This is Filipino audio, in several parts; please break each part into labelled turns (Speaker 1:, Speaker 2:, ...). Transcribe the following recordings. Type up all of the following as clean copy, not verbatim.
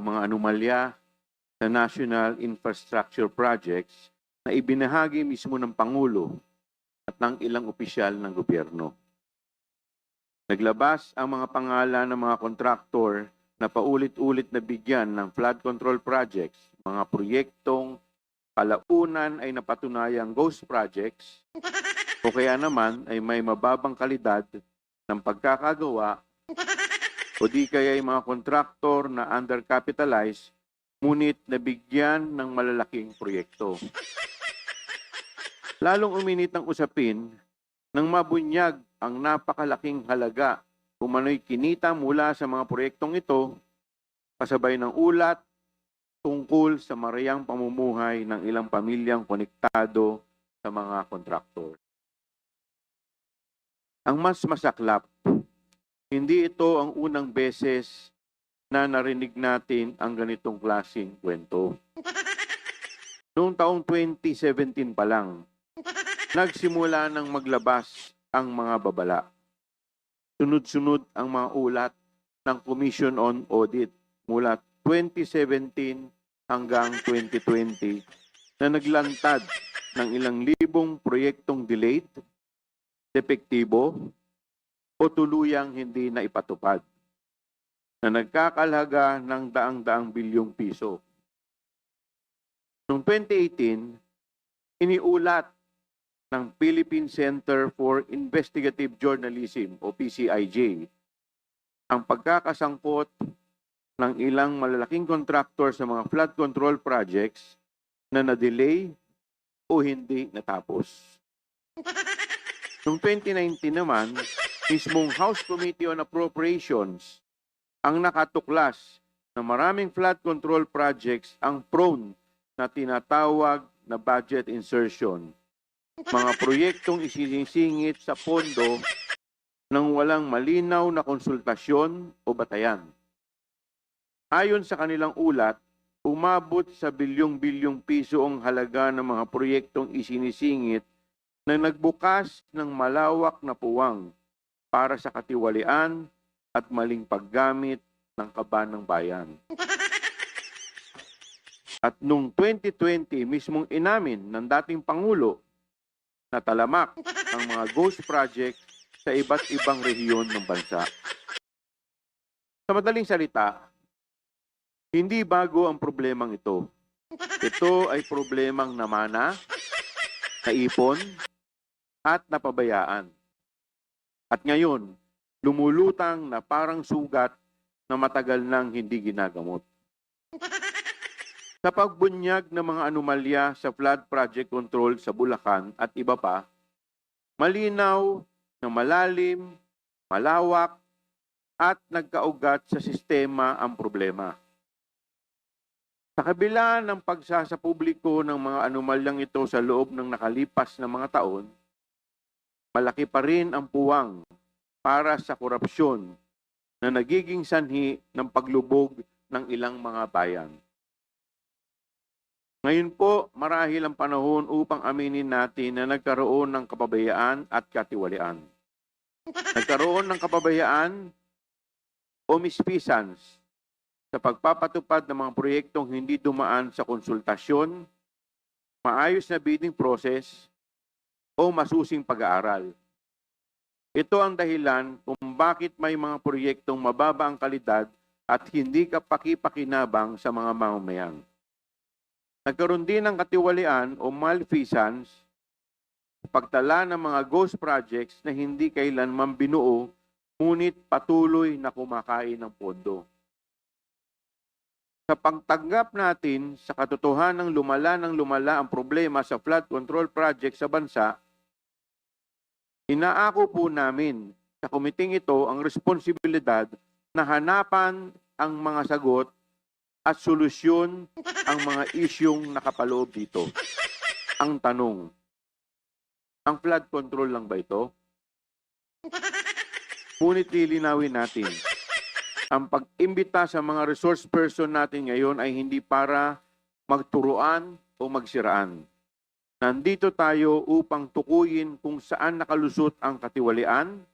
Speaker 1: ang mga anomalya sa National Infrastructure Projects na ibinahagi mismo ng Pangulo at ng ilang opisyal ng gobyerno. Naglabas ang mga pangalan ng mga kontraktor na paulit-ulit na bigyan ng flood control projects, mga proyektong kalaunan ay napatunayang ghost projects o kaya naman ay may mababang kalidad ng pagkakagawa o di kaya ay mga kontraktor na undercapitalized ngunit nabigyan ng malalaking proyekto. Lalong uminit ang usapin nang mabunyag ang napakalaking halaga umano'y kinita mula sa mga proyektong ito kasabay ng ulat tungkol sa marayang pamumuhay ng ilang pamilyang konektado sa mga kontraktor. Ang mas masaklap, hindi ito ang unang beses na narinig natin ang ganitong klaseng kwento. Noong taong 2017 pa lang, nagsimula ng maglabas ang mga babala. Sunod-sunod ang mga ulat ng Commission on Audit mula 2017 hanggang 2020 na naglantad ng ilang libong proyektong delayed, depektibo o tuluyang hindi na ipatupad na nagkakalaga ng daang-daang bilyong piso. Noong 2018, iniulat ng Philippine Center for Investigative Journalism o PCIJ ang pagkakasangkot ng ilang malalaking kontraktor sa mga flood control projects na na-delay o hindi natapos. Noong 2019 naman, mismong House Committee on Appropriations ang nakatuklas na maraming flood control projects ang prone na tinatawag na budget insertion. Mga proyektong isinisingit sa pondo nang walang malinaw na konsultasyon o batayan. Ayon sa kanilang ulat, umabot sa bilyong-bilyong piso ang halaga ng mga proyektong isinisingit na nagbukas ng malawak na puwang para sa katiwalian at maling paggamit ng kaban ng bayan. At noong 2020, mismong inamin ng dating Pangulo na talamak ang mga ghost project sa iba't ibang rehiyon ng bansa. Sa madaling salita, hindi bago ang problemang ito. Ito ay problemang namana, naipon, at napabayaan. At ngayon, lumulutang na parang sugat na matagal nang hindi ginagamot. Sa pagbunyag ng mga anomalya sa flood project control sa Bulacan at iba pa, malinaw na malalim, malawak, at nagkaugat sa sistema ang problema. Sa kabila ng pagsasapubliko ng mga anomalyang ito sa loob ng nakalipas na mga taon, malaki pa rin ang puwang para sa korupsyon na nagiging sanhi ng paglubog ng ilang mga bayan. Ngayon po, marahil ang panahon upang aminin natin na nagkaroon ng kapabayaan at katiwalian. Nagkaroon ng kapabayaan o mispisans sa pagpapatupad ng mga proyektong hindi dumaan sa konsultasyon, maayos na bidding process, o masusing pag-aaral. Ito ang dahilan kung bakit may mga proyektong mababa ang kalidad at hindi kapaki-pakinabang sa mga mamamayan. Nagkaroon din ng katiwalian o malfeasance, pagtala ng mga ghost projects na hindi kailanman binuo, ngunit patuloy na kumakain ng pondo. Sa pagtanggap natin sa katotohanang lumala ang problema sa flood control project sa bansa, inaako po namin sa komiting ito ang responsibilidad na hanapan ang mga sagot at solusyon ang mga isyong nakapaloob dito. Ang tanong, ang flood control lang ba ito? Ngunit lilinawin natin, ang pag-imbita sa mga resource person natin ngayon ay hindi para magturuan o magsiraan. Nandito tayo upang tukuyin kung saan nakalusot ang katiwalian,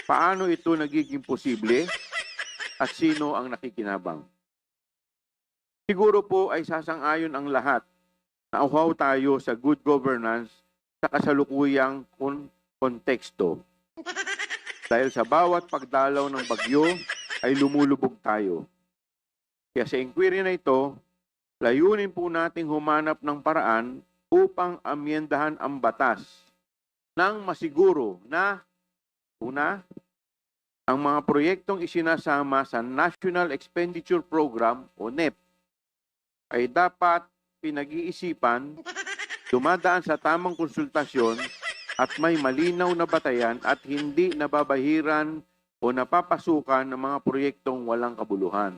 Speaker 1: paano ito nagiging posible, at sino ang nakikinabang. Siguro po ay sasang-ayon ang lahat na uhaw tayo sa good governance sa kasalukuyang konteksto. Dahil sa bawat pagdalaw ng bagyo ay lumulubog tayo. Kaya sa inquiry na ito, layunin po nating humanap ng paraan upang amyendahan ang batas nang masiguro na, una, ang mga proyektong isinasama sa National Expenditure Program o NEP ay dapat pinag-iisipan, dumadaan sa tamang konsultasyon at may malinaw na batayan at hindi nababahiran o napapasukan ng mga proyektong walang kabuluhan.